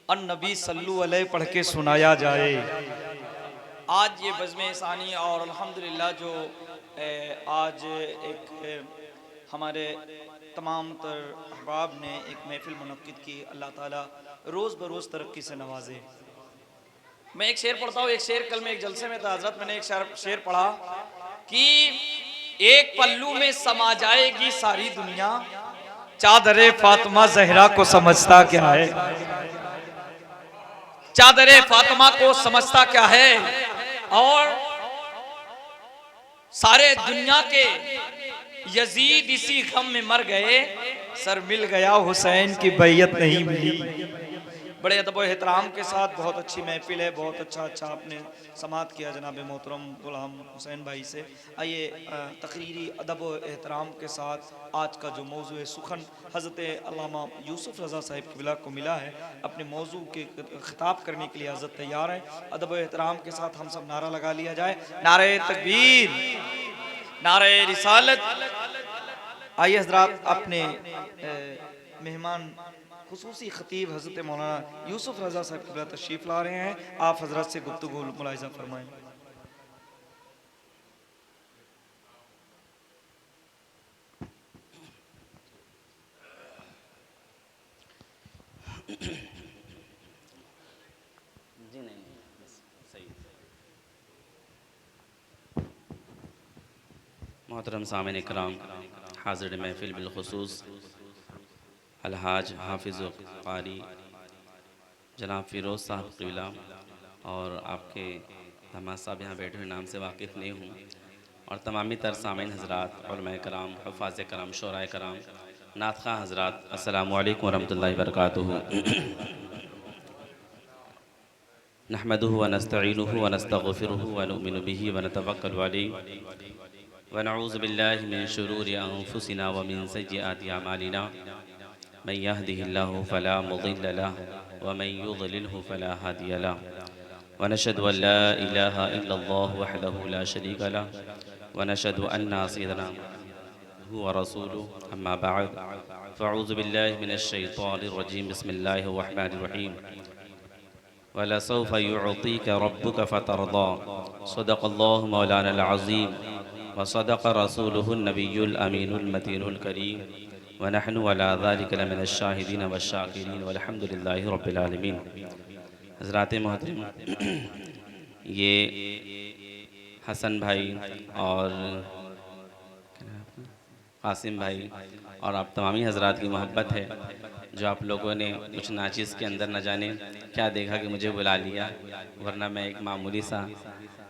अन नबी सल्लु अलैहि पढ़ के सुनाया जाए। आज ये बज़्म सानी और अल्हम्दुलिल्लाह जो आज एक हमारे तमाम तर अहबाब ने एक महफ़िल मुनक्किद की, अल्लाह ताला रोज़ बरोज़ तरक्की से नवाजे। मैं एक शेर पढ़ता हूँ। एक शेर कल मैं एक जलसे में था हज़रत, मैंने एक शेर पढ़ा कि एक पल्लू में समा जाएगी सारी दुनिया, चादरे फातिमा ज़हरा को समझता क्या है। चादरे फातिमा को समझता क्या है। और सारे दुनिया के यजीद इसी गम में मर गए, सर मिल गया हुसैन की बैयत नहीं मिली। बड़े अदब व एहतराम के साथ बहुत अच्छी महफिल है, बहुत अच्छा आपने समात किया जनाब मोहतरम गुलाम हुसैन भाई से। आइए तकरीरी अदब व एहतराम के साथ आज का जो मौजू है सुखन हज़रत अल्लामा यूसुफ रज़ा साहिब क़िबला को मिला है, अपने मौजू के ख़िताब करने के लिए हज़रत तैयार है। अदब व एहतराम के साथ हम सब नारा लगा लिया जाए, नारे तकबीर, नारे रिसालत। आइए हज़रात, अपने मेहमान खुसूसी ख़तीब हज़रत मौलाना यूसुफ रज़ा साहब क़िबला तशरीफ़ ला रहे हैं। आप हज़रत से गुफ्तगू मुलाहिज़ा फरमाएं। जी नहीं, सही। मोहतरम सामिन इकराम, हाज़िर महफ़िल बिलख़ुसूस अलहाज हाफिज़ क़ारी जनाब फ़िरोज़ साहब क़िबला और आपके दामाद साहब यहाँ बैठे हुए, नाम से वाकिफ़ नहीं हूँ, और तमामी तर सामिन हज़रात, उलमा कराम, हुफ़ाज़ कराम, शोराए कराम, नात ख़वां हज़रात, अस्सलामु अलैकुम व रहमतुल्लाहि व बरकातुहू। नहमदुहु व नस्तईनुहु व नस्तग़फ़िरुहु व नुमिनु बिही व नतवक्कलु अलैहि व नऊज़ु बिल्लाहि मिन शुरूरि अनफुसिना व मिन सय्यिआति अमालिना। मन यहदिहिल्लाहु फला मुज़िल्ल लहु व मन युज़लिल्हु फला हादिय लहु। व नशहदु अन ला इलाहा इल्लल्लाहु वहदहु ला शरीक लहु व नशहदु अन्ना सय्यदना व रसूलुहु। अम्मा बअद, फ़अऊज़ु बिल्लाहि मिनश शैतानिर रजीम। बिस्मिल्लाहिर रहमानिर रहीम। वलसौफ़ युअतीका रब्बुका फ़तरदा। सदक़ल्लाहु मौलानल अज़ीम व सदक़ रसूलुहुन नबियुल अमीनुल मतीनुल करीम व नहनु अला ज़ालिका लमिनश शाहिदीन वश्शाकिरीन वल्हम्दुलिल्लाहि रब्बिल आलमीन। हज़रात मोहतरम, ये हसन भाई और कासिम भाई और आप तमामी हज़रात की मोहब्बत है, जो आप लोगों ने कुछ नाचिज़ के अंदर न जाने क्या देखा कि मुझे बुला लिया, वरना मैं एक मामूली सा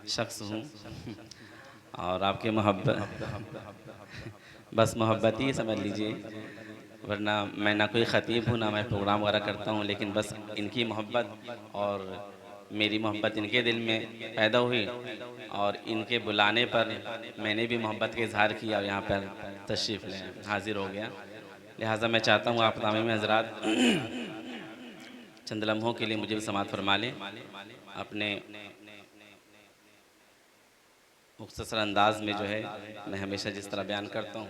शख्स हूँ। और आपके बस मोहब्बत ही समझ लीजिए, वरना मैं ना कोई ख़तीब हूँ, ना मैं प्रोग्राम वगैरह करता हूँ, लेकिन बस इनकी मोहब्बत और मेरी मोहब्बत इनके दिल में पैदा हुई और इनके बुलाने पर मैंने भी मोहब्बत का इजहार किया और यहाँ पर तशरीफ़ लें हाज़िर हो गया। लिहाजा मैं चाहता हूँ आप तमामी हज़रात चंद लम्हों के लिए मुझे भी समात फरमा लें। अपने मुख्तसर अंदाज में जो है, मैं हमेशा जिस तरह बयान करता हूँ,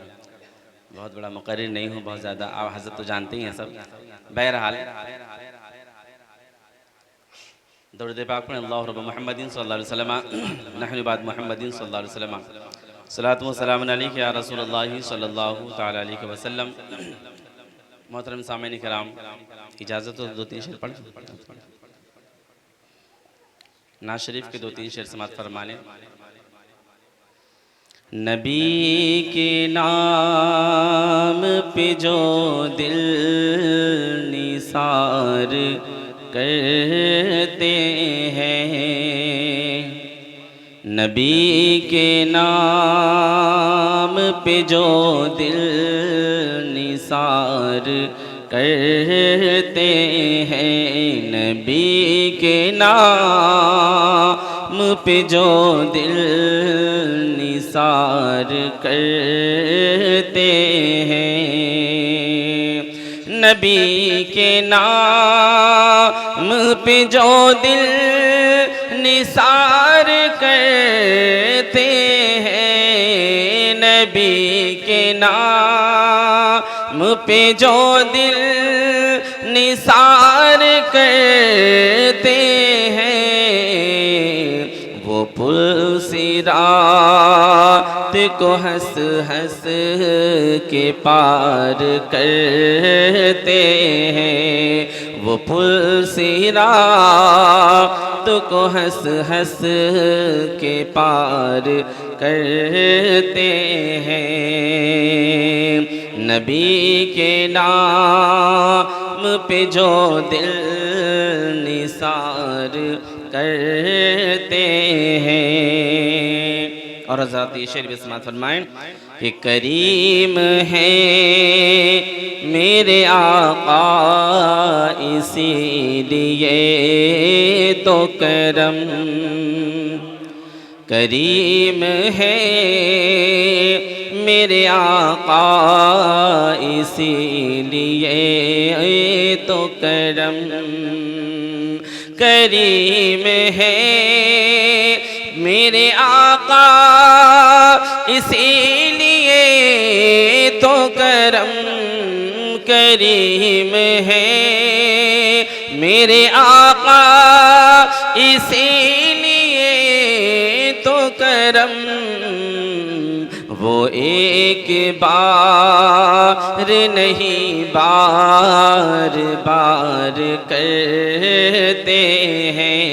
बहुत बड़ा मुक़र्रिर नहीं हूँ, बहुत ज़्यादा आप हज़रत तो जानते ही हैं सब। बहरहाल दरूद पाक पढ़ें, अल्लाहु रब्ब मुहम्मदिन सल्लल्लाहु अलैहि वसल्लम, नहनु बाद मुहम्मदिन सल्लल्लाहु अलैहि वसल्लम, सलातु व सलामुन अलैका या रसूलल्लाह सल्लल्लाहु तआला अलैहि वसल्लम। मोहतरम सामईन किराम, इजाज़त हो दो तीन शेर पढ़, नाज़ शरीफ के दो तीन शेर समात फरमा लें। नबी के नाम पे जो दिल निसार करते हैं, नबी के नाम पे जो दिल निसार करते हैं, नबी के नाम पे जो दिल निसार करते हैं, नबी के नाम पे जो दिल निसार करते हैं, नबी के नाम पे जो दिल निसार करते हैं, वो पुल सिरात को हंस हंस के पार करते हैं। वो पुल सिरात को हंस हंस के पार करते हैं। नबी के नाम पे जो दिल निसार करते हैं। और हज़रत ये शेर भी समाअत फरमाएं कि करीम है मेरे आका इसीलिए तो करम, करीम है मेरे आका इसीलिए तो करम, करीम है मेरे आका इसीलिए तो करम, करीम है मेरे आका इसीलिए तो करम। वो एक बार नहीं बार बार करते हैं,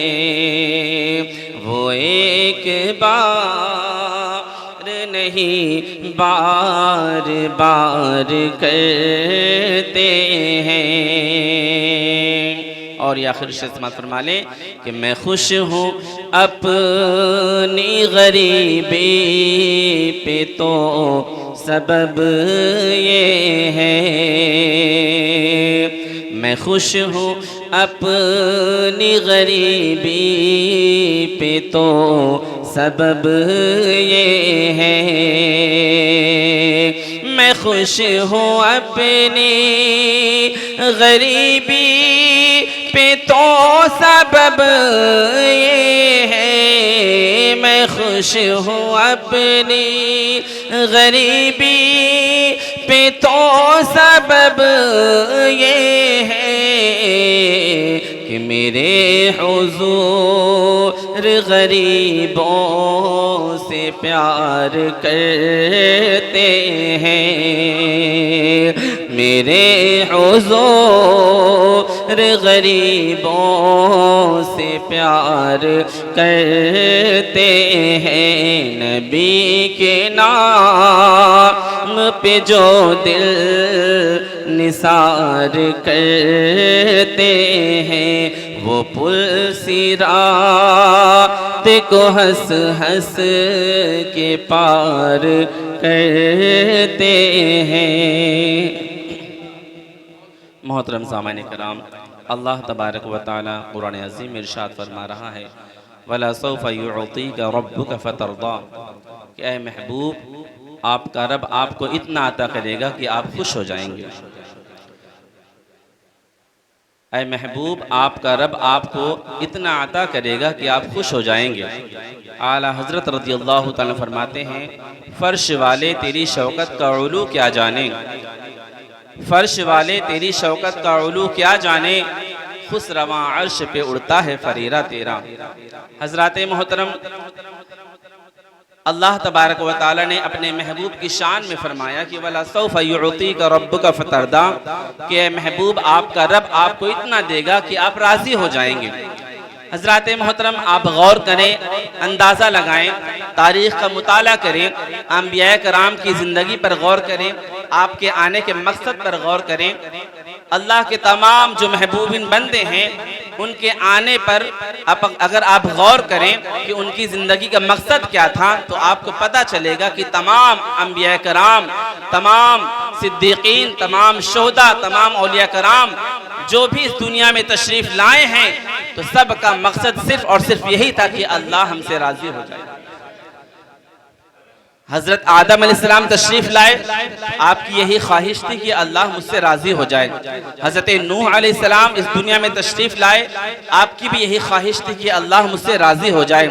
वो एक बार नहीं बार बार करते हैं। और ये आखिर शेर समाअत फरमा लें कि मैं खुश हूँ अपनी गरीबी पे तो सबब ये है, मैं खुश हूँ अपनी गरीबी पे तो सबब ये है, मैं खुश हूँ अपनी गरीबी पे तो सबब ये है, मैं खुश हूँ अपनी गरीबी पे तो सबब ये है कि मेरे हुजूर गरीबों से प्यार करते हैं, मेरे हुजूर गरीबों से प्यार करते हैं। नबी के नाम पे जो दिल निसार करते हैं, वो पुल सिरात को हंस हंस के पार करते हैं। मोहतरम सामाने कराम, अल्लाह तबारक व तआला कुरान अज़ीम में इरशाद फरमा रहा है वला सौफ़ा युअतीका रब्बुका फतरदा, कि ऐ महबूब आपका रब आपको इतना अता करेगा कि आप खुश हो जाएंगे। ऐ महबूब आपका रब आपको इतना अता करेगा कि आप खुश हो जाएंगे। आला हज़रत रज़ियल्लाहु तआला फरमाते हैं फ़र्श वाले तेरी शौकत का उलू क्या जाने, फर्श वाले तेरी शौकत का उलू क्या जाने, खुश रवां अर्श पे उड़ता है फरीरा तेरा। हज़रात मोहतरम, अल्लाह तबारक व तआला ने अपने महबूब की शान में फरमाया कि वला सौफ़ा युअतीका रब्बुका फतरदा, कि महबूब आपका रब आपको इतना देगा कि आप राज़ी हो जाएंगे। हज़रात मोहतरम, आप गौर करें, अंदाज़ा लगाएं, तारीख़ का मुताला करें, अंबिया कराम की ज़िंदगी पर गौर करें, आपके आने के मकसद पर गौर करें। अल्लाह के तमाम जो महबूबिन बंदे हैं उनके आने पर अगर आप गौर करें कि उनकी ज़िंदगी का मकसद क्या था, तो आपको पता चलेगा कि तमाम अंबिया कराम, तमाम सिद्दीकीन, तमाम शोहदा, तमाम औलिया कराम जो भी इस दुनिया में तशरीफ़ लाए हैं, तो सब का मकसद सिर्फ और सिर्फ यही था कि अल्लाह हमसे राज़ी हो जाए। हजरत आदम अलैहिस्सलाम तशरीफ लाए, आपकी यही ख्वाहिश थी कि अल्लाह मुझसे राजी हो जाए। हजरत नूह अलैहिस्सलाम इस दुनिया में तशरीफ लाए, आपकी भी यही ख्वाहिश थी कि अल्लाह मुझसे राजी हो जाए।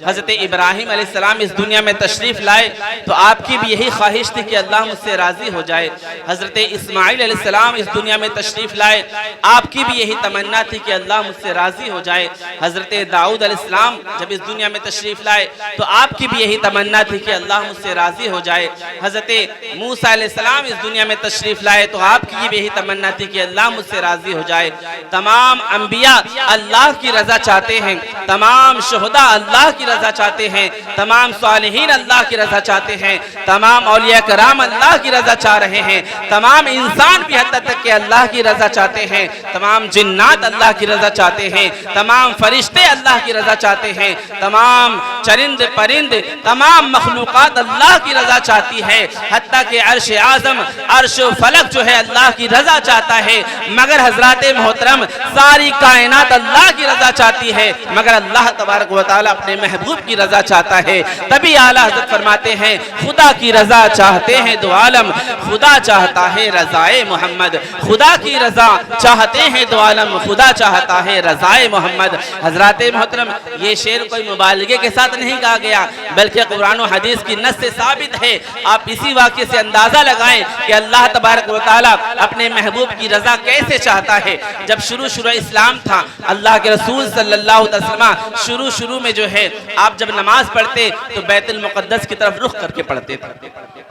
हजरत इब्राहिम अलैहिस्सलाम इस दुनिया में तशरीफ लाए तो आपकी भी यही ख्वाहिश थी कि अल्लाह मुझसे राजी हो जाए। हजरत इस्माइल अलैहिस्सलाम इस दुनिया में तशरीफ लाए, आपकी भी यही तमन्ना थी कि अल्लाह मुझसे राजी हो जाए। हजरत दाऊद अलैहिस्सलाम जब इस दुनिया में तशरीफ लाए तो आपकी भी यही तमन्ना थी कि अल्लाह से राजी हो जाए। हजरत मूसा अलैहिस्सलाम इस दुनिया में तशरीफ लाए तो आपकी भी यही तमन्ना थी कि अल्लाह मुझसे राजी हो जाए। तमाम अंबिया अल्लाह की रजा चाहते हैं, तमाम शुहदा अल्लाह की रजा चाहते हैं, तमाम सालिहीन अल्लाह की रजा चाहते हैं, तमाम औलिया कराम अल्लाह की रजा चाह रहे हैं, तमाम इंसान भी हद तक के अल्लाह की रजा चाहते हैं, तमाम जिन्नात अल्लाह की रजा चाहते हैं, तमाम फरिश्ते अल्लाह की रजा चाहते हैं, तमाम चरिंद परिंद तमाम मखलूकात अल्लाह की रजा चाहती है। हत्ता के अर्श आज़म अर्श फलक जो है अल्लाह की रजा चाहता है, मगर हजरात मोहतरम सारी कायनात अल्लाह की रजा चाहती है, मगर अल्लाह तबारक व तआला अपने महबूब की रजा चाहता है। तभी आला हज़रत फरमाते हैं खुदा की रजा चाहते हैं दो आलम, खुदा चाहता है रज़ाए मोहम्मद, खुदा की रजा चाहते हैं दो आलम, खुदा चाहता है रज़ाए मोहम्मद। हजरात मोहतरम ये शेर कोई मुबालगे के साथ नहीं कहा गया, बल्कि कुरान और हदीस की नस से साबित है। आप इसी वाक़े से अंदाजा लगाएं कि अल्लाह तबारक व तआला अपने महबूब की रजा कैसे चाहता है। जब शुरू इस्लाम था, अल्लाह के रसूल सल्लल्लाहु अलैहि वसल्लम शुरू में जो है आप जब नमाज पढ़ते तो बैतुल मुक़द्दस की तरफ रुख करके पढ़ते थे।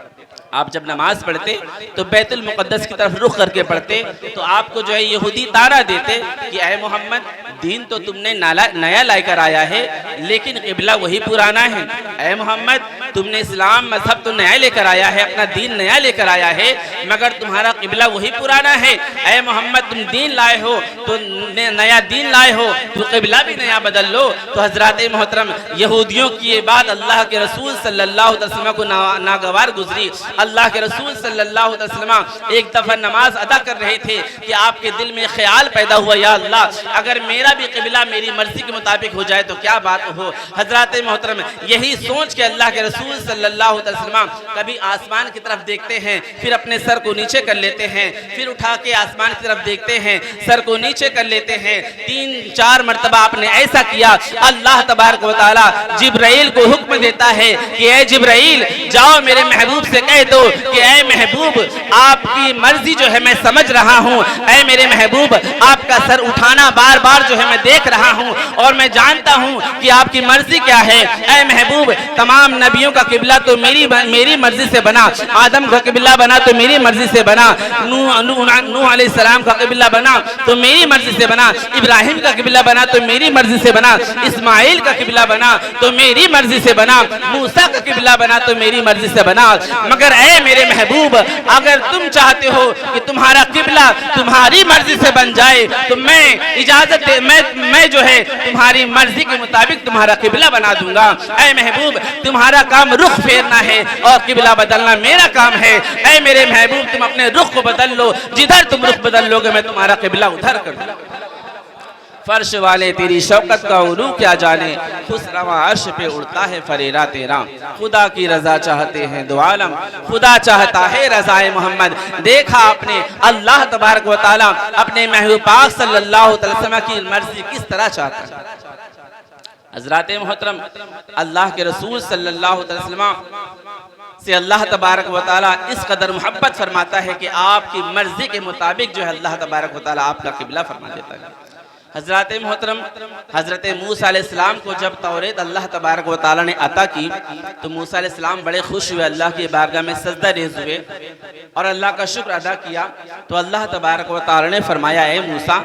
आप जब नमाज पढ़ते तो बैतुल मुक़द्दस की तरफ रुख करके पढ़ते तो आपको जो है यहूदी तारा देते कि ऐ मोहम्मद दीन तो तुमने नया लाकर आया है, लेकिन क़िबला वही पुराना है। ऐ मोहम्मद तुमने इस्लाम मजहब तो नया लेकर आया है, अपना दीन नया लेकर आया है, मगर तुम्हारा क़िबला वही पुराना है। ऐ मोहम्मद तुम दीन लाए हो तो नया दीन लाए हो तो क़िबला भी नया बदल लो। तो हजरात मोहतरम यहूदियों की ये बात अल्लाह के रसूल सल्लल्लाहु अलैहि वसल्लम को नागवार गुजरी। अल्लाह के रसूल सल्लल्लाहु अलैहि वसल्लम एक दफ़ा नमाज अदा कर रहे थे कि आपके दिल में ख्याल पैदा हुआ, या अल्लाह अगर मेरा भी क़िबला मेरी मर्जी के मुताबिक हो जाए तो क्या बात हो। हजरात मोहतरम यही सोच के अल्लाह के रसूल सल्लल्लाहु अलैहि वसल्लम कभी आसमान की तरफ देखते हैं, फिर अपने सर को नीचे कर लेते हैं, फिर उठा के आसमान की तरफ देखते हैं, सर को नीचे कर लेते हैं। 3-4 मरतबा आपने ऐसा किया। अल्लाह तबारक व तआला जिब्राइल को हुक्म देता है कि ऐ जिब्राइल जाओ मेरे महबूब से कह दो कि ऐ महबूब आपकी मर्जी जो है मैं समझ रहा हूँ, ऐ मेरे महबूब आपका सर उठाना बार बार जो है मैं देख रहा हूँ और मैं जानता हूँ कि आपकी मर्जी क्या है। ऐ महबूब तमाम नबियों का क़िबला तो मेरी मर्जी से बना, आदम का क़िबला बना तो मेरी मर्जी से बना, नूह अलैहिस्सलाम का क़िबला बना तो मेरी मर्जी से बना, इब्राहिम का क़िबला बना तो मेरी मर्जी से बना, इस्माइल का क़िबला बना तो मेरी मर्जी से बना, मूसा का क़िबला बना तो मेरी मर्जी से बना, मगर ऐ मेरे महबूब अगर तुम चाहते हो कि तुम्हारा क़िबला तुम्हारी मर्जी से बन जाए तो मैं इजाजत दे, मैं जो है तुम्हारी मर्जी के मुताबिक तुम्हारा क़िबला बना दूंगा। ऐ महबूब तुम्हारा काम रुख फेरना है और क़िबला बदलना मेरा काम है। ऐ मेरे महबूब तुम अपने रुख को बदल लो, जिधर तुम रुख बदल लोगे मैं तुम्हारा क़िबला उधर कर दूंगा। फर्श वाले तेरी शौकत का उलू क्या जाने, खुसरवा अर्श पे उड़ता है फरेरा तेरा, खुदा की रजा चाहते हैं दो आलम, खुदा चाहता है रज़ाए मोहम्मद। देखा आपने अल्लाह तबारक व तआला अपने महबूब पाक सल्लल्लाहु अलैहि वसल्लम की मर्जी किस तरह चाहता है। हज़रात मोहतरम अल्लाह के रसूल सल्लल्लाहु अलैहि वसल्लम से अल्लाह तबारक व तआला इस कदर मोहब्बत फरमाता है कि आपकी मर्जी के मुताबिक जो है अल्लाह तबारक व तआला आपका क़िबला फरमा देता है। हज़रत मोहतरम हज़रत मूसा अलैहिस्सलाम को जब तौरेत अल्लाह तबारक व तआला ने अता की तो मूसा अलैहिस्सलाम बड़े खुश हुए, अल्लाह की बारगाह में सजदा रेज़ हुए और अल्लाह का शुक्र अदा किया। तो अल्लाह तबारक व तआला ने फरमाया ऐ मूसा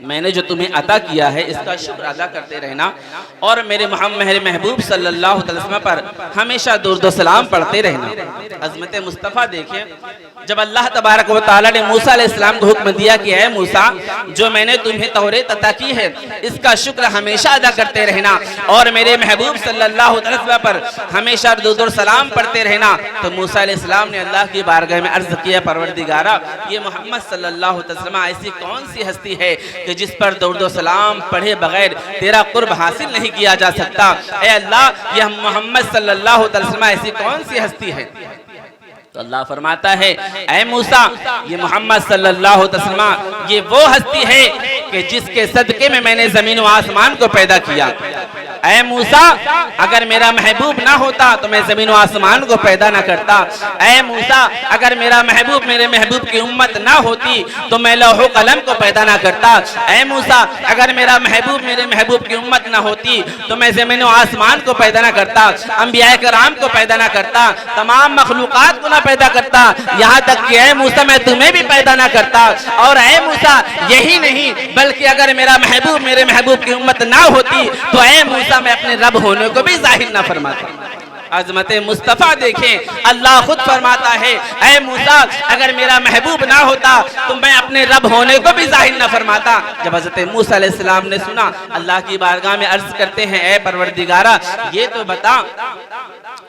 मैंने जो तुम्हें अता किया है इसका शुक्र अदा करते रहना और मेरे महबूब सल्लल्लाहु अलैहि वसल्लम पर हमेशा दुरूद व सलाम पढ़ते रहना। अज़मत मुस्तफ़ा देखिए, जब अल्लाह तबारक व तआला ने मूसा अलैहिस्सलाम को हुक्म दिया कि ऐ मूसा जो मैंने तुम्हें तौरेत अता की है इसका शुक्र हमेशा अदा करते रहना और मेरे महबूब सल्लल्लाहु अलैहि वसल्लम पर हमेशा दुरूद व सलाम पढ़ते रहना। तो मूसा अलैहिस्सलाम ने अल्लाह की बारगाह में अर्ज़ किया, परवरदिगारा ये मोहम्मद सल्लल्लाहु अलैहि वसल्लम ऐसी कौन सी हस्ती है कि जिस पर दरूद सलाम पढ़े बगैर तेरा कुर्ब हासिल नहीं किया जा सकता। ऐ अल्लाह, यह मोहम्मद सल्लल्लाहु अलैहि वसल्लम ऐसी कौन सी हस्ती है? तो अल्लाह फरमाता है, ऐ मूसा, ये मोहम्मद सल्लल्लाहु अलैहि वसल्लम ये वो हस्ती है कि जिसके सदके में मैंने जमीन व आसमान को पैदा किया। ऐ मूसा, अगर मेरा महबूब ना होता तो मैं जमीन व आसमान को पैदा ना करता। ऐ मूसा, अगर मेरा महबूब मेरे महबूब की उम्मत ना होती तो मैं लौह कलम को पैदा ना करता। ऐ मूसा, अगर मेरा महबूब मेरे महबूब की उम्मत ना होती तो मैं जमीन व आसमान को पैदा ना करता, अंबिया कराम को पैदा ना करता, तमाम मखलूकात को ना पैदा करता, यहाँ तक कि ऐ मूसा मैं तुम्हें भी पैदा ना करता। और ऐ मूसा, यही नहीं बल्कि अगर मेरा महबूब मेरे महबूब की उम्मत ना होती तो ऐ मूसा मैं अपने रब होने को भी जाहिर ना फरमाता। अज़मत मुस्तफ़ा देखें, अल्लाह खुद फरमाता है, ऐ मूसा, अगर मेरा महबूब ना होता तो मैं अपने रब होने को भी जाहिर ना फरमाता। जब हज़रत मूसा अलैहिस्सलाम ने सुना, अल्लाह की बारगाह में अर्ज करते हैं, ऐ परवरदिगारा, ये तो बता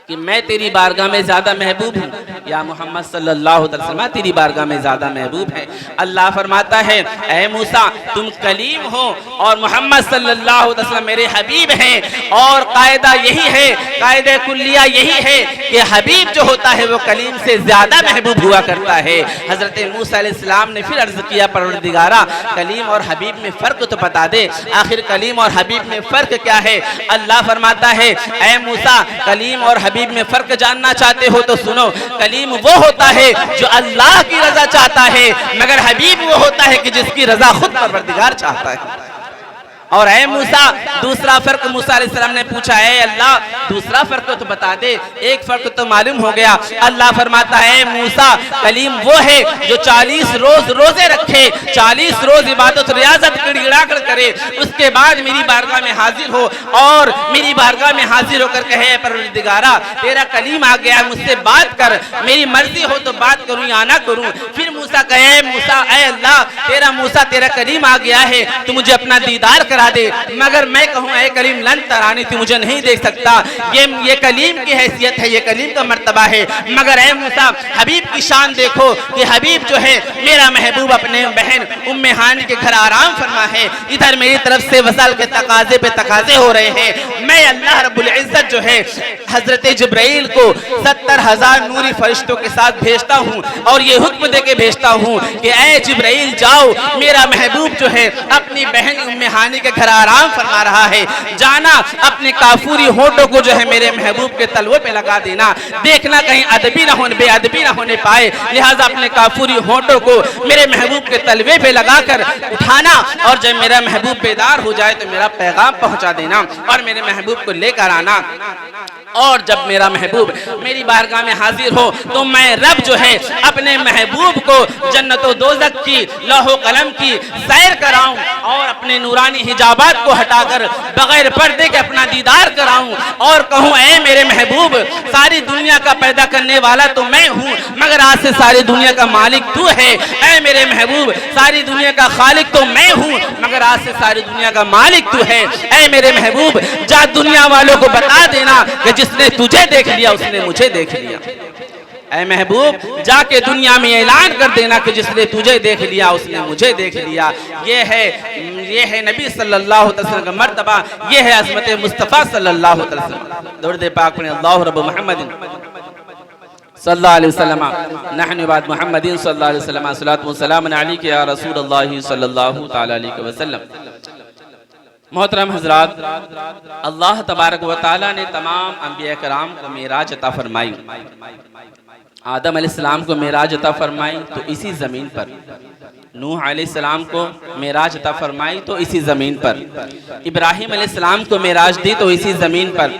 कि मैं तेरी बारगाह में ज्यादा महबूब हूँ या मोहम्मद सल्लल्लाहु अलैहि वसल्लम तेरी बारगाह में ज्यादा महबूब है? अल्लाह फरमाता है, ऐ मूसा, तुम कलीम हो और मोहम्मद सल्लल्लाहु अलैहि वसल्लम मेरे हबीब हैं। और कायदा यही है, कायदा कुल्लिया यही है कि हबीब जो होता है वो कलीम से ज्यादा महबूब हुआ करता है। हजरत मूसा अलैहिस्सलाम ने फिर अर्ज किया, परवरदिगारा, कलीम और हबीब में फर्क तो बता दे, आखिर कलीम और हबीब में फर्क क्या है? अल्लाह फरमाता है, ऐ मूसा, कलीम और हबीब में फर्क जानना चाहते हो तो सुनो, कलीम वो होता है जो अल्लाह की रजा चाहता है, मगर हबीब वो होता है कि जिसकी रजा खुद परवरदिगार चाहता है। और ऐ मूसा, दूसरा फर्क मूसा अलैहिस्सलाम ने पूछा, है अल्लाह, दूसरा फर्क तो बता दे। एक फर्क तो मालूम हो गया। अल्लाह फरमाता है, मूसा, कलीम वो है जो 40 रोज रोजे रखे, 40 रोज इबादत रियाजत गिड़गिड़ा कर करे, उसके बाद मेरी बारगाह में हाजिर हो और मेरी बारगाह में हाजिर होकर कहे, परवरदिगारा, तेरा कलीम आ गया, मुझसे बात कर, मेरी मर्जी हो तो बात करूं या ना करूं। फिर मूसा कहे, मूसा, ऐ अल्लाह, तेरा मूसा तेरा कलीम आ गया है, तू मुझे अपना दीदार करा दे। मगर मैं कहूँ, ऐ कलीम, लन तरानी, तू मुझे नहीं देख सकता, ये कलीम की हैसियत है, ये कलीम का मर्तबा है। मगर ऐ मूसा, हबीब की शान देखो कि हबीब जो है मेरा महबूब अपने बहन उम्मे हानी के घर आराम फरमा है, इधर मेरी तरफ से वसाल के तकाजे पे तकाजे हो रहे हैं। मैं अल्लाह रब्बुल इज्जत जो है हजरत जिब्राइल को 70,000 नूरी फरिश्तों के साथ भेजता हूँ और ये हुक्म दे के भेजता हूँ कि ऐ जिब्राइल, जाओ, मेरा महबूब जो है अपनी बहन उम्मे हानी के घर आराम फरमा रहा है, जाना अपने काफूरी होठों को जो है मेरे महबूब के तलवे पे लगा देना, देखना कहीं अदबी ना होने, बेअदबी ना होने पाए, लिहाजा अपने काफूरी होठों को मेरे महबूब के तलवे पे लगाकर उठाना और जब मेरा महबूब बेदार हो जाए तो मेरा पैगाम पहुंचा देना और मेरे महबूब को लेकर आना। और जब मेरा महबूब मेरी बारगाह में हाजिर हो तो मैं रब जो है अपने महबूब को जन्नत व दोज़ख की, लौह कलम की सैर कराऊं और अपने नूरानी हिजाबात को हटाकर बगैर पर्दे के अपना दीदार कराऊं और कहूं, ऐ मेरे महबूब, सारी दुनिया का पैदा करने वाला तो मैं हूं, मगर आज से सारी दुनिया का मालिक तू है। ऐ मेरे महबूब, सारी दुनिया का खालिक तो मैं हूं, मगर आज से सारी दुनिया का मालिक तू है। ऐ मेरे महबूब, जा दुनिया वालों को बता देना कि जिसने तुझे देख लिया उसने मुझे देख लिया। ऐ महबूब, जाके दुनिया में ऐलान कर देना कि जिसने तुझे देख लिया उसने मुझे देख लिया। ये है नबी सल्लल्लाहु अलैहि वसल्लम का मर्तबा, ये है अज़मत मुस्तफ़ा सल्लल्लाहु अलैहि वसल्लम। दरूद पाक में अल्लाहु रब्ब मुहम्मदिन सल्लल्लाहु अलैहि वसल्लम, नहनु बाद मुहम्मदिन सल्लल्लाहु अलैहि वसल्लम, अस्सलातु वस्सलामु अलैका या रसूलल्लाह सल्लल्लाहु तआला अलैहि वसल्लम। मोहतरम हजरात, अल्लाह तबारक व तआला ने तमाम अंबिया कराम को मेराज अता फरमाई। आदम अलैहिस्सलाम को मेराज अता फरमाई तो इसी ज़मीन पर, नूह अलैहिस्सलाम को मेराज अता फरमाई तो इसी ज़मीन पर, इब्राहिम अलैहिस्सलाम को मेराज दी तो इसी ज़मीन पर,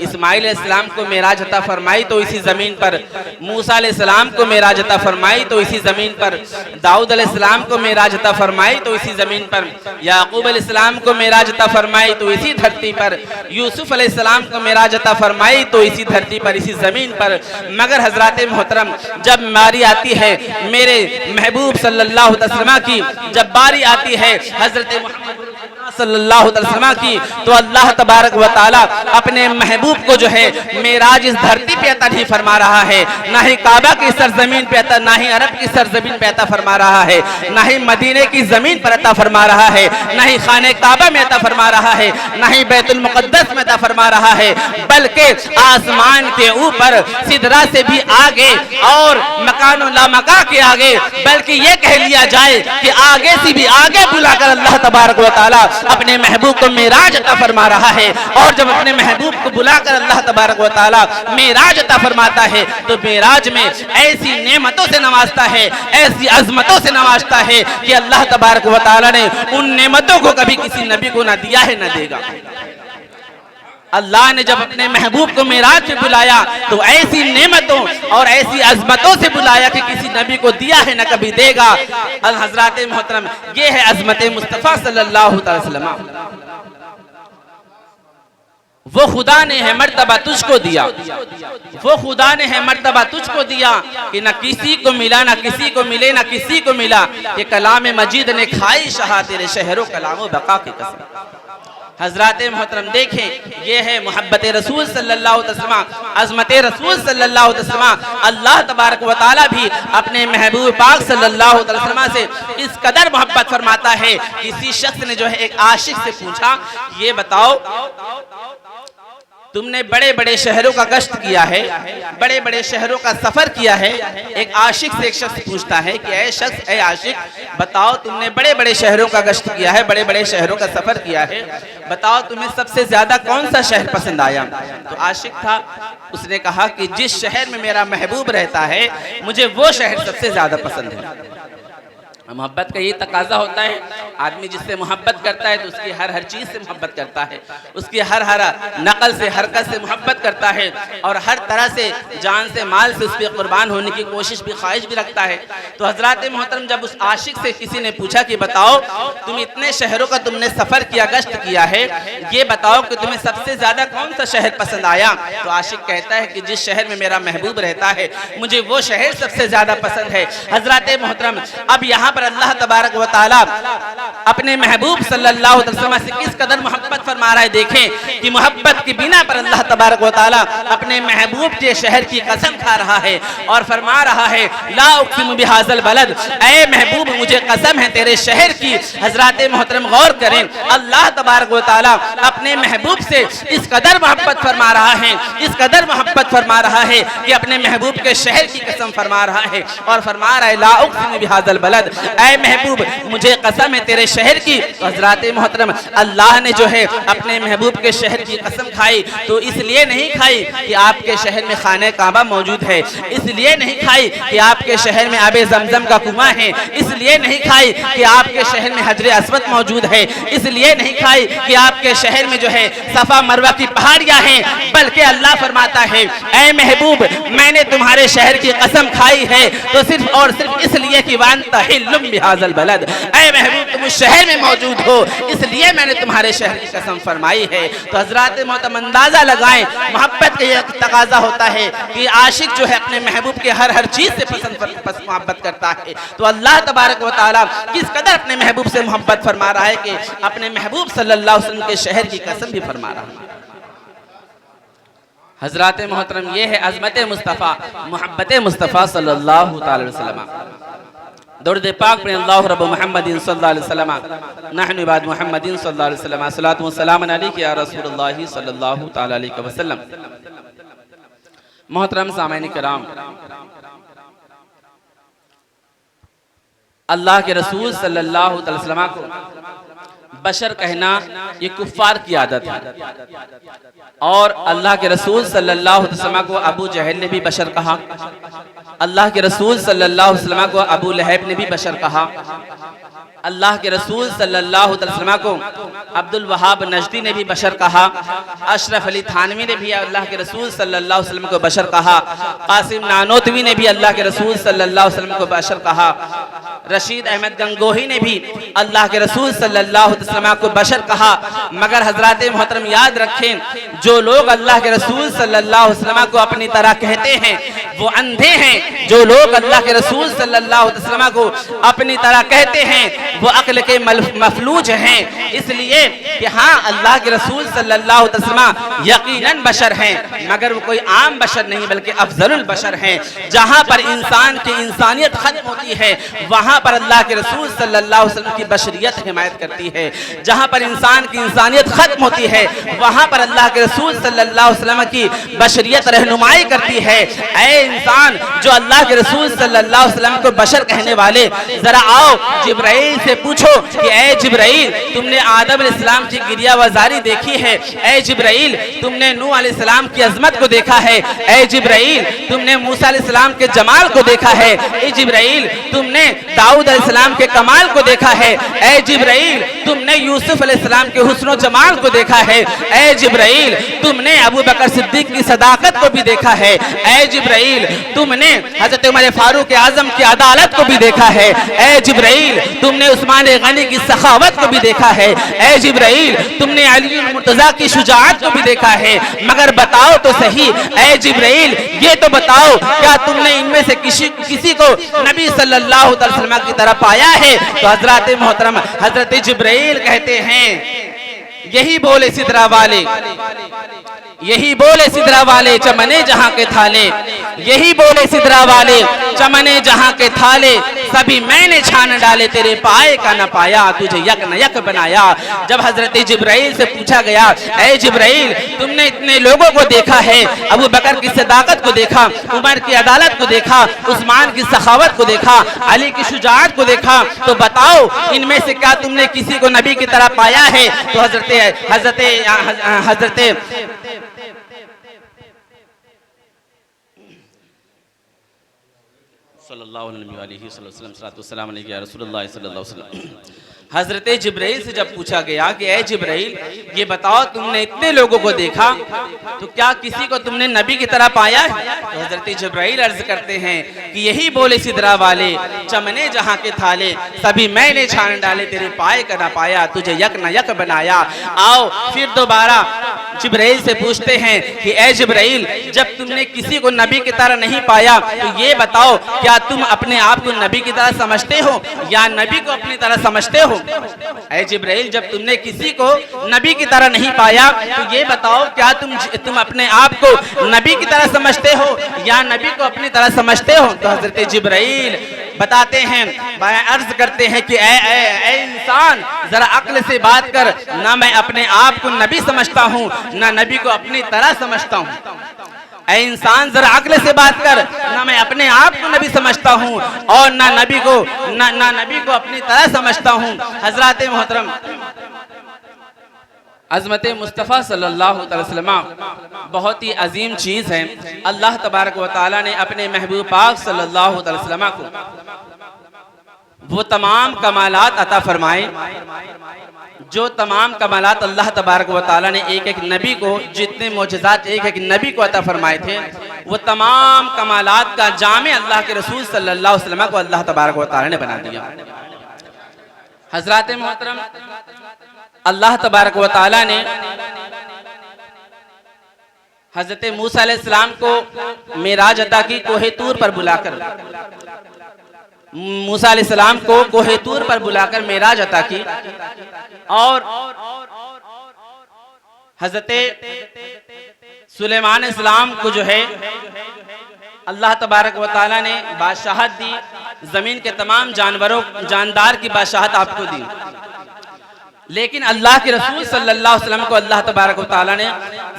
इस्माइल अलैहिस्सलाम को मेराज अता फरमाई तो इसी ज़मीन पर, मूसा अलैहिस्सलाम को मेराज अता फरमाई तो इसी ज़मीन पर, दाऊद अलैहिस्सलाम को मेराज अता फरमाई तो इसी ज़मीन पर, याकूब अलैहिस्सलाम को मेराज अता फरमाई तो इसी धरती पर, यूसुफ अलैहिस्सलाम को मेराज अता फरमाई तो इसी धरती पर, इसी ज़मीन पर। मगर हज़रात मोहतरम, जब बारी आती है मेरे महबूब सल्लल्लाहु अलैहि वसल्लम की, जब बारी आती है हज़रत सल्लल्लाहु अलैहि वसल्लम की, तो अल्लाह तबारक व तआला अपने महबूब को जो है मेराज इस धरती पे अता नहीं फरमा रहा है, ना ही काबा की सरजमीन पे अता, ना ही अरब की सरजमीन पे अता फरमा रहा है, ना ही मदीने की जमीन पर अता फरमा रहा है, ना ही खाने काबा में अता फरमा रहा है, ना ही बैतुल मुक़द्दस में अता फरमा रहा है, बल्कि आसमान के ऊपर सिदरा से भी आगे और मकानो लामका के आगे, बल्कि ये कह लिया जाए कि आगे से भी आगे बुलाकर अल्लाह तबारक व तआला अपने महबूब को मेराज अता फरमा रहा है। और जब अपने महबूब को बुलाकर अल्लाह तबारक व तआला मेराज अता फरमाता है तो मेराज में ऐसी नेमतों से नवाजता है, ऐसी अजमतों से नवाजता है कि अल्लाह तबारक व तआला ने उन नेमतों को कभी किसी नबी को ना दिया है, ना देगा। अल्लाह ने जब अपने महबूब को मेराज में बुलाया तो ऐसी नेमतों और ऐसी अजमतों से बुलाया कि किसी नबी को दिया है ना कभी देगा। हज़रात मोहतरम, ये है अजमत मुस्तफ़ा सल्लल्लाहु अलैहि वसल्लम। वो खुदा ने है मर्तबा तुझको दिया, वो खुदा ने है मर्तबा तुझको दिया कि न किसी को मिला, न किसी को मिले, न किसी को मिला। ये कलाम मजीद ने खाई शहा तेरे शहरों कलामो बका की कसम। हजरात मोहतरम देखें, ये है मोहब्बत रसूल सल्लल्लाहु अलैहि वसल्लम, अज़मत रसूल सल्लल्लाहु अलैहि वसल्लम। अल्लाह तबारक व तआला भी अपने महबूब पाक सल्लल्लाहु अलैहि वसल्लम से इस कदर मोहब्बत फरमाता है। किसी शख्स ने जो है एक आशिक से पूछा, ये बताओ तुमने बड़े बड़े शहरों का गश्त किया है, बड़े बड़े शहरों का सफर किया है। एक आशिक से एक शख्स पूछता है कि ऐ शख्स, ऐ आशिक, बताओ तुमने बड़े बड़े शहरों का गश्त किया है, बड़े बड़े शहरों का सफर किया है, बताओ तुम्हें सबसे ज्यादा कौन सा शहर पसंद आया। तो आशिक था, उसने कहा कि जिस शहर में मेरा महबूब रहता है मुझे वो शहर सबसे ज्यादा पसंद है। मोहब्बत का ये तकाजा होता है, आदमी जिससे मोहब्बत करता है तो उसकी हर चीज़ से मोहब्बत करता है, उसकी हर नकल से, हरकत से मोहब्बत करता है और हर तरह से जान से, माल से उस पर कुर्बान होने की कोशिश भी, ख्वाहिश भी रखता है। तो हजरात मोहतरम, जब उस आशिक से किसी ने पूछा कि बताओ तुम इतने शहरों का तुमने सफ़र किया, गश्त किया है, ये बताओ कि तुम्हें सबसे ज़्यादा कौन सा शहर पसंद आया। तो आशिक कहता है कि जिस शहर में मेरा महबूब रहता है मुझे वो शहर सबसे ज़्यादा पसंद है। हजरात मोहतरम, अब यहाँ पर अल्लाह तबारक व तआला अपने महबूब सल्लल्लाहु अलैहि वसल्लम से किस कदर मोहब्बत फरमा रहा है। देखें कि मोहब्बत की बिना पर अल्लाह तबारक व तआला अपने महबूब के शहर की कसम खा रहा है और फरमा रहा है, ला उक़सिमु बिहाज़ल बलद, ऐ महबूब मुझे कसम है तेरे शहर की। हजरात मोहतरम गौर करें, अल्लाह तबारक व तआला अपने महबूब से इस कदर मोहब्बत फरमा रहा है, इस कदर मोहब्बत फरमा रहा है कि अपने महबूब के शहर की कसम फरमा रहा है और फरमा रहा है, ला उक़सिमु बिहाज़ल बलद, ऐ महबूब मुझे कसम है तेरे शहर की। तो हज़रात मोहतरम, अल्लाह ने जो है अपने महबूब के शहर की कसम खाई तो इसलिए नहीं खाई कि आपके शहर में खाने काबा मौजूद है, इसलिए नहीं खाई कि आपके शहर में आबे जमजम का कुआं है, इसलिए नहीं खाई कि आपके शहर में हजरे अस्वद मौजूद है, इसलिए नहीं खाई कि आपके शहर में जो है सफा मरवा की पहाड़ियां हैं, बल्कि अल्लाह फरमाता है, ऐ महबूब मैंने तुम्हारे शहर की कसम खाई है तो सिर्फ और सिर्फ इसलिए कि वांता हिल्लुम बिहाज़ल बलद, ऐ महबूब तुम उस शहर में मौजूद हो इसलिए मैंने तुम्हारे शहर की कसम फरमाई है। तो हजरात मोहतरम, अंदाजा लगाएं, मोहब्बत का यह तकाजा होता है कि आशिक जो है अपने महबूब के हर चीज से मोहब्बत करता है। तो अल्लाह तबारक व तआला किस कदर अपने महबूब से मोहब्बत फरमा रहा है कि अपने महबूब सल्लल्लाहु अलैहि वसल्लम के शहर की कसम भी फरमा रहा है। हजरात मोहतरम, ये है अज़मत मुस्तफ़ा, मोहब्बत मुस्तफ़ा सल्लल्लाहु अलैहि वसल्लम। दरूद पाक पे अल्लाह रब मुहम्मदिन सल्लल्लाहु अलैहि वसल्लम, नहनु इबाद मुहम्मदिन सल्लल्लाहु अलैहि वसल्लम, अस्सलातु वस्सलामु अलैका या रसूलुल्लाह सल्लल्लाहु तआला अलैहि वसल्लम। मोहतरम सामईन किराम, अल्लाह के रसूल सल्लल्लाहु अलैहि वसल्लम को बशर कहना ये कुफ्फार की आदत है और अल्लाह के रसूल सल्लल्लाहु अलैहि वसल्लम को अबू जहल ने भी बशर कहा, अल्लाह के रसूल सल्लल्लाहु अलैहि वसल्लम को अबू लहब ने भी बशर कहा, अल्लाह के रसूल सल्लल्लाहु अलैहि वसल्लम को अब्दुल वहाब नजदी ने भी बशर कहा, अशरफ अली थानवी ने भी अल्लाह के रसूल सल्लल्लाहु अलैहि वसल्लम को बशर कहा, कासिम नानोतवी ने भी अल्लाह के रसूल सल्लल्लाहु अलैहि वसल्लम को बशर कहा, रशीद अहमद गंगोही ने भी अल्लाह के रसूल सल्लल्लाहु अलैहि वसल्लम को बशर कहा। मगर हजरात मोहतरम याद रखें, जो लोग अल्लाह के रसूल सल्लल्लाहु अलैहि वसल्लम को अपनी तरह कहते हैं वो अंधे हैं। जो लोग अल्लाह के रसूल सल्लल्लाहु अलैहि वसल्लम को अपनी तरह कहते हैं वो अक्ल के मफलूज हैं। इसलिए कि हाँ, अल्लाह के रसूल सल्लल्लाहु अलैहि वसल्लम यकीनन बशर हैं, मगर वो कोई आम बशर नहीं बल्कि अफजलुल बशर हैं। जहाँ पर इंसान की इंसानियत खत्म होती है वहाँ पर अल्लाह के रसूल सल्लल्लाहु अलैहि वसल्लम की बशरियत हिमायत करती है। जहाँ पर इंसान की इंसानियत खत्म होती है वहाँ पर अल्लाह के रसूल सल्लल्लाहु अलैहि वसल्लम की बशरियत रहनुमाई करती है। ऐ इंसान जो अल्लाह के रसूल सल्लल्लाहु अलैहि वसल्लम को बशर कहने वाले, जरा आओ जिब्राइल से पूछो कि ऐ जिब्राइल, तुमने आदम अलैहिस्सलाम की गिरियावजारी देखी है? ऐ जिब्राइल, तुमने नूह अलैहिस्सलाम की अजमत को देखा है? ऐ जिब्राइल, तुमने मूसा अलैहिस्सलाम के जमाल को देखा है? ऐ जिब्राइल, तुमने दाऊद अलैहिस्सलाम के कमाल को देखा है? ऐ जिब्राइल, तुमने यूसुफ अलैहिस्सलाम के हुस्न जमाल को देखा है? ऐ जिब्राइल, तुमने अबू बकर सिद्दीक की सदाकत को भी देखा है? ऐ जिब्राइल, तुमने हजरत उमर फारूक आजम की अदालत को भी देखा है? ऐ जिब्राइल, तुमने उस्मान गनी की सखावत को भी देखा है? ऐ जिब्राइल, तुमने अली मुर्तजा की शुजाअत को भी देखा है? मगर बताओ तो सही ऐ जिब्राइल, ये तो बताओ, क्या तुमने इनमें से किसी को नबी सल्लल्लाहु अलैहि वसल्लम की तरह पाया है? तो हजरत मोहतरम हजरत जिब्राइल कहते हैं, यही बोले सिदरा वाले, यही बोले सिदरा वाले चमने जहां के थाले, यही बोले सिदरा वाले चमने जहां के थाले, सभी मैंने छान डाले तेरे पाए का न पाया, तुझे यक न यक बनाया। जब हजरत जिब्राइल से पूछा गया, ऐ जिब्राइल, तुमने इतने लोगों को देखा है, अबू बकर की सदाकत को देखा, उमर की अदालत को देखा, उस्मान की सखावत को देखा, अली की शुजाअत को देखा, तो बताओ इनमें से क्या तुमने किसी को नबी की तरह पाया है? तो हजरत हजरत जिब्राइल से जब पूछा गया कि ऐ जिब्राइल, ये बताओ तुमने इतने लोगों को देखा, तो क्या किसी को तुमने नबी की तरह पाया है? तो हजरत जिब्राइल अर्ज करते हैं कि यही बोले सिदरा वाले चमने जहां के थाले, सभी मैंने छान डाले तेरे पाए का ना पाया, तुझे यक न यक बनाया। आओ फिर दोबारा जिब्राइल से पूछते हैं कि ऐ जिब्राइल, जब तुमने किसी को नबी की तरह नहीं पाया तो ये बताओ, क्या तुम अपने आप को नबी की तरह समझते हो या नबी को अपनी तरह समझते हो? ऐ जिब्राइल, जब तुमने किसी को नबी की तरह नहीं पाया तो ये बताओ, क्या तुम अपने आप को नबी की तरह समझते हो या नबी को अपनी तरह समझते हो? तो हजरत जिब्राइल बताते हैं, अर्ज करते हैं कि ऐ इंसान, जरा अक्ल से बात कर, ना मैं अपने आप को नबी समझता हूँ ना नबी को अपनी तरह समझता हूँ। ऐ इंसान, जरा अक्ल से बात कर, ना मैं अपने आप को नबी समझता हूँ और ना नबी को अपनी तरह समझता हूँ। हजरत मोहतरम अज़मत मुस्तफ़ा सल्लल्लाहु अलैहि वसल्लम बहुत ही अजीम चीज़ है। अल्लाह तबारक व तआला ने अपने महबूब पाक सल्लल्लाहु अलैहि वसल्लम को वो तमाम कमालात अता फरमाए, जो तमाम कमालात अल्लाह तबारक व तआला ने एक एक नबी को, जितने मोजज़ात एक एक नबी को अता फरमाए थे, वो तमाम कमालात का जामे अल्लाह के रसूल सल्लल्लाहु अलैहि वसल्लम को अल्लाह तबारक व तआला ने बना दिया। हज़रात मोहतरम, अल्लाह तबारक व तआला ने हज़रत मूसा अलैहिस्सलाम को मेराज अता की, कोहे तूर पर बुलाकर मूसा अलैहिस्सलाम को कोहे तूर पर बुलाकर मेराज अता की, और हज़रत सुलेमान अलैहिस्सलाम को जो है अल्लाह तबारक व तआला ने बादशाहत दी, जमीन के तमाम जानदार की बादशाहत आपको दी। लेकिन अल्लाह के रसूल सल्लल्लाहु अलैहि वसल्लम को अल्लाह तबारक व तआला ने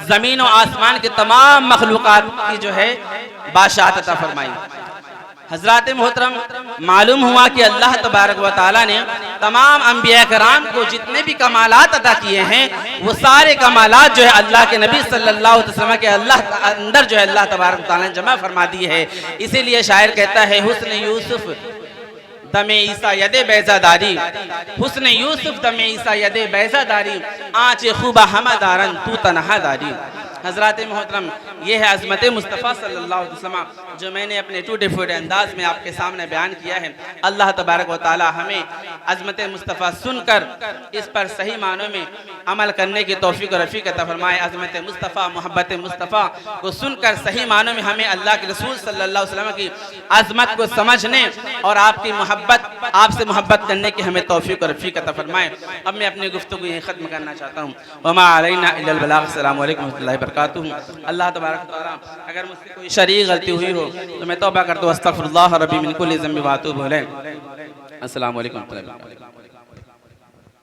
जमीन और आसमान के तमाम मखलूकात की जो है बादशाहत अता फरमाई। हजरात मोहतरम, मालूम हुआ कि अल्लाह तबारक व तआला ने तमाम अंबिया कराम को जितने भी कमालात अता किए हैं, वो सारे कमालात जो है अल्लाह के नबी सल्लल्लाहु अलैहि वसल्लम के अल्लाह अंदर जो है अल्लाह तबारक व तआला ने जमा फरमा दी है। इसीलिए शायर कहता है, हुस्न यूसुफ दमे ईसा यदे बैजादारी, हुस्न यूसुफ दमे ईसा यदे बैजादारी, आँच खूबा हमादारन तू तनहादारी। हजरात मोहतरम, ये है अज़मत मुस्तफ़ा सल्लल्लाहु अलैहि वसल्लम जो मैंने अपने टूटे फूटे अंदाज में आपके सामने बयान किया है। अल्लाह तबारक व तआला हमें अज़मत मुस्तफ़ा सुनकर इस पर सही मानों में अमल करने की तौफीक और रफ़ीक अता फरमाए। अज़मत मुस्तफ़ा मोहब्बत मुस्तफ़ा को सुनकर सही मानों में हमें अल्लाह के रसूल सल्लल्लाहु अलैहि वसल्लम की अज़मत को समझने और आपकी मोहब्बत आपसे मोहब्बत करने की हमें तौफीक और रफ़ीक अता फरमाए। अब मैं अपनी गुफ्तगू यहीं ख़त्म करना चाहता हूँ। वमा अलैना इल्लल बलाग। अस्सलामु अलैकुम वरहमतुल्लाहि वबरकातुहू। अल्लाह तबारक व तआला अगर मुझसे कोई शरीक गलती हुई हो तो मैं तौबा करता हूँ, अस्तग़फिरुल्लाह रब्बी मिन कुल्लि ज़ंबि व अतूबु इलैह। अस्सलामु अलैकुम वरहमतुल्लाहि वबरकातुहू।